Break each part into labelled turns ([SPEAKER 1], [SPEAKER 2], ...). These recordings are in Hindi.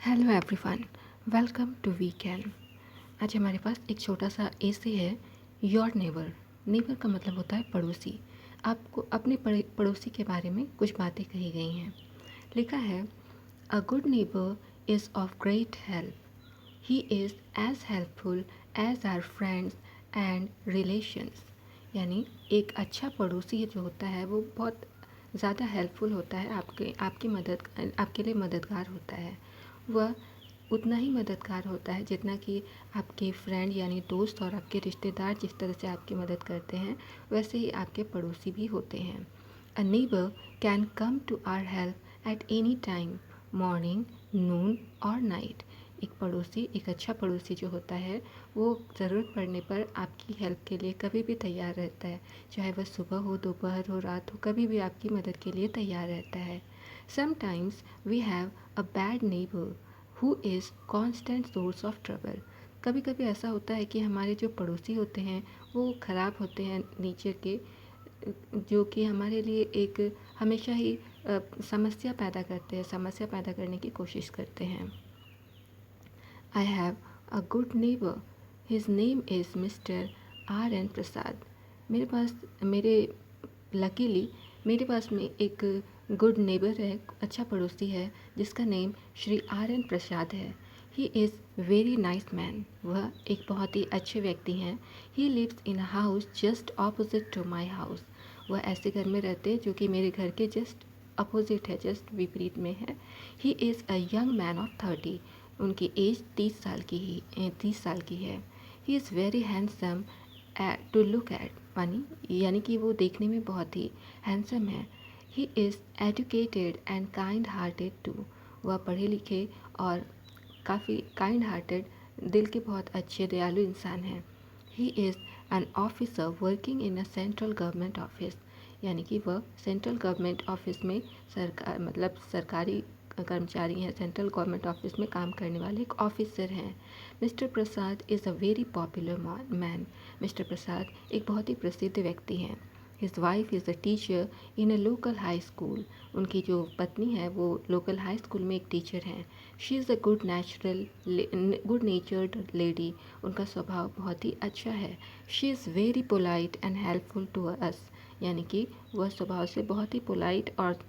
[SPEAKER 1] Hello everyone, welcome to weekend. आज हमारे पास एक छोटा सा एसे है। Your neighbour. नेबर का मतलब होता है पड़ोसी। आपको अपने पड़ोसी के बारे में कुछ बातें कही गई हैं। लिखा है, a good neighbour is of great help. He is as helpful as our friends and relations. यानी एक अच्छा पड़ोसी जो होता है वो बहुत ज़्यादा हेल्पफुल होता है, आपके लिए मददगार होता है। वह उतना ही मददगार होता है जितना कि आपके फ्रेंड यानी दोस्त और आपके रिश्तेदार जिस तरह से आपकी मदद करते हैं, वैसे ही आपके पड़ोसी भी होते हैं। A neighbour can come to our help at any time, morning, noon और नाइट। एक अच्छा पड़ोसी जो होता है वो ज़रूरत पड़ने पर आपकी हेल्प के लिए कभी भी तैयार रहता है। चाहे वह सुबह हो, दोपहर हो, रात हो, कभी भी आपकी मदद के लिए तैयार रहता है। Sometimes we have a bad neighbour who is constant source of trouble. कभी कभी ऐसा होता है कि हमारे जो पड़ोसी होते हैं वो ख़राब होते हैं नेचर के, जो कि हमारे लिए एक हमेशा ही समस्या पैदा करते हैं, समस्या पैदा करने की कोशिश करते हैं। I have a good neighbour, his name is Mister R N Prasad. मेरे लकीली मेरे पास में एक गुड नेबर है, अच्छा पड़ोसी है, जिसका name Shri R N Prasad है। He is very nice man. वह एक बहुत ही अच्छे व्यक्ति हैं। He lives in a house just opposite to my house. वह ऐसे घर में रहते हैं जो कि मेरे घर के जस्ट अपोजिट है, जस्ट विपरीत में है। He is a young man of 30। उनकी एज 30 साल की है। He is very handsome to look at, यानी कि वो देखने में बहुत ही हैंडसम है। He is educated and kind hearted too. वह पढ़े लिखे और काफ़ी काइंड हार्टेड, दिल के बहुत अच्छे दयालु इंसान हैं। He is an officer working in a central government office. यानी कि वह सेंट्रल गवर्नमेंट ऑफिस में सरकारी कर्मचारी हैं, सेंट्रल गवर्नमेंट ऑफिस में काम करने वाले एक ऑफिसर हैं। Mister Prasad is a very popular man. Mister Prasad एक बहुत ही प्रसिद्ध व्यक्ति हैं। His wife is a teacher in a local high school. उनकी जो पत्नी है वो लोकल हाई स्कूल में एक टीचर हैं। She is a good natured lady. उनका स्वभाव बहुत ही अच्छा है। She is very polite and helpful to us. यानी कि वह स्वभाव से बहुत ही पोलाइट और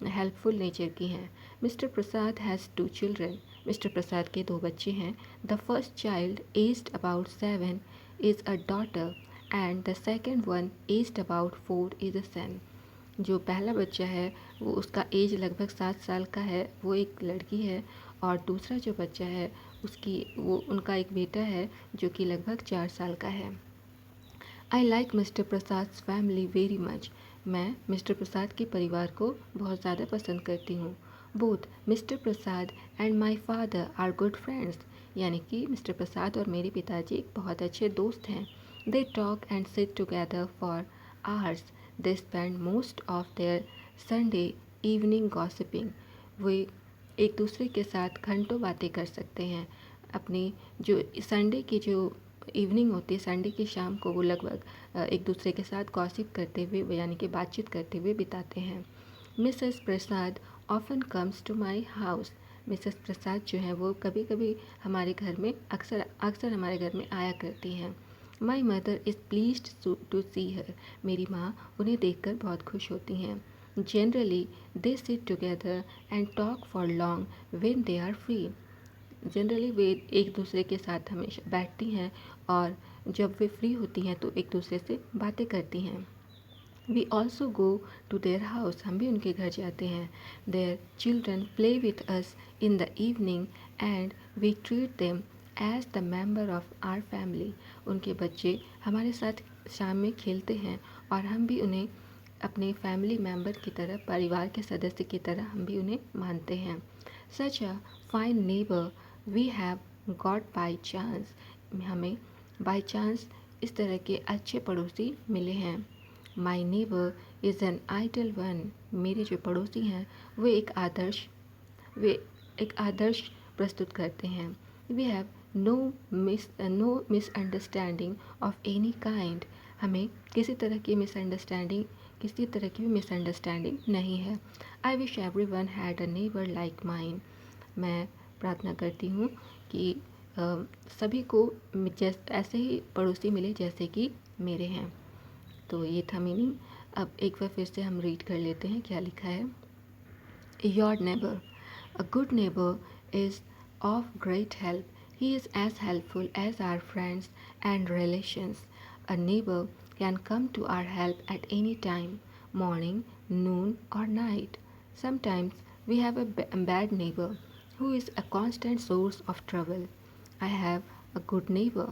[SPEAKER 1] हेल्पफुल नेचर की हैं। Mister Prasad has 2 children. Mister Prasad के 2 बच्चे हैं। The first child aged about 7 is a daughter and the second one aged about 4 is a son. जो पहला बच्चा है वो उसका एज लगभग 7 साल का है, वो एक लड़की है। और दूसरा जो बच्चा है उनका एक बेटा है जो कि लगभग 4 साल का है। I like mister Prasad family very much. मैं मिस्टर प्रसाद के परिवार को बहुत ज़्यादा पसंद करती हूँ। Both mister Prasad and my father are good friends. यानी कि मिस्टर प्रसाद और मेरे पिताजी एक बहुत अच्छे दोस्त हैं। They talk and sit together for hours. They spend most of their Sunday evening gossiping. वे एक दूसरे के साथ घंटों बातें कर सकते हैं। अपनी जो संडे की जो इवनिंग होती है, संडे की शाम को वो लगभग एक दूसरे के साथ गॉसिप करते हुए यानी कि बातचीत करते हुए बिताते हैं। Mrs Prasad often comes to my house. Mrs Prasad जो हैं वो कभी कभी हमारे घर में अक्सर अक्सर हमारे घर में आया करती हैं। My mother is pleased to see her. मेरी माँ उन्हें देखकर बहुत खुश होती हैं। Generally they sit together and talk for long when they are free. Generally वे एक दूसरे के साथ हमेशा बैठती हैं और जब वे फ्री होती हैं तो एक दूसरे से बातें करती हैं। We also go to their house. हम भी उनके घर जाते हैं। Their children play with us in the evening and we treat them as the member of our family. उनके बच्चे हमारे साथ शाम में खेलते हैं और हम भी उन्हें अपने फैमिली मेम्बर की तरह, परिवार के सदस्य की तरह हम भी उन्हें मानते हैं। Such a fine neighbour we have got by chance. हमें बाई चांस इस तरह के अच्छे पड़ोसी मिले हैं। My neighbour is an ideal one. मेरे जो पड़ोसी हैं वे एक आदर्श प्रस्तुत करते हैं। We have no misunderstanding of any kind. हमें किसी तरह की भी मिसअंडरस्टैंडिंग नहीं है। I wish everyone had a neighbour like mine. मैं प्रार्थना करती हूँ कि सभी को ऐसे ही पड़ोसी मिले जैसे कि मेरे हैं। तो ये था मीनिंग। अब एक बार फिर से हम रीड कर लेते हैं क्या लिखा है। Your neighbour, a good neighbor is of great help. He is as helpful as our friends and relations. A neighbor can come to our help at any time, morning, noon, or night. Sometimes we have a bad neighbor who is a constant source of trouble. I have a good neighbor.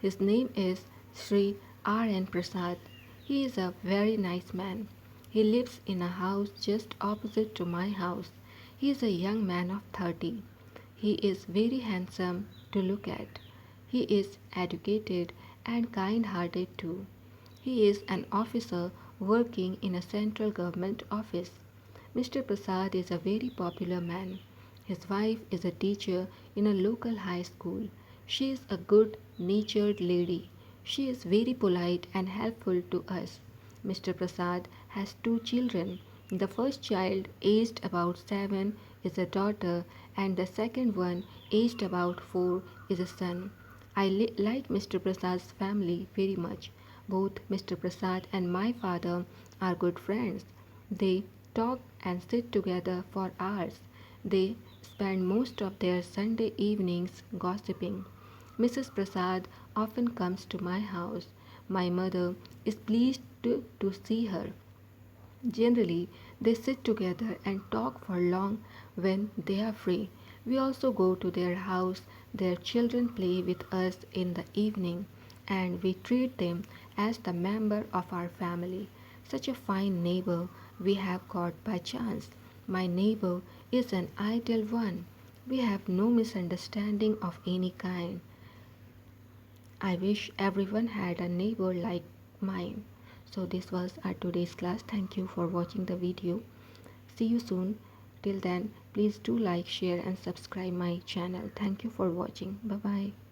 [SPEAKER 1] His name is Sri R. N. Prasad. He is a very nice man. He lives in a house just opposite to my house. He is a young man of 30. He is very handsome to look at. He is educated and kind hearted too. He is an officer working in a central government office. Mr. Prasad is a very popular man. His wife is a teacher in a local high school. She is a good natured lady. She is very polite and helpful to us. Mr. Prasad has two children. The first child, aged about 7, is a daughter, and the second one, aged about 4, is a son. I like Mr. Prasad's family very much. Both Mr. Prasad and my father are good friends. They talk and sit together for hours. They spend most of their Sunday evenings gossiping. Mrs. Prasad often comes to my house. My mother is pleased to see her. Generally, they sit together and talk for long when they are free. We also go to their house. Their children play with us in the evening, and we treat them as the member of our family. Such a fine neighbor we have got by chance. My neighbor is an ideal one. We have no misunderstanding of any kind. I wish everyone had a neighbor like mine. So this was our today's class. Thank you for watching the video. See you soon. Till then, please do like, share and subscribe my channel. Thank you for watching. Bye bye.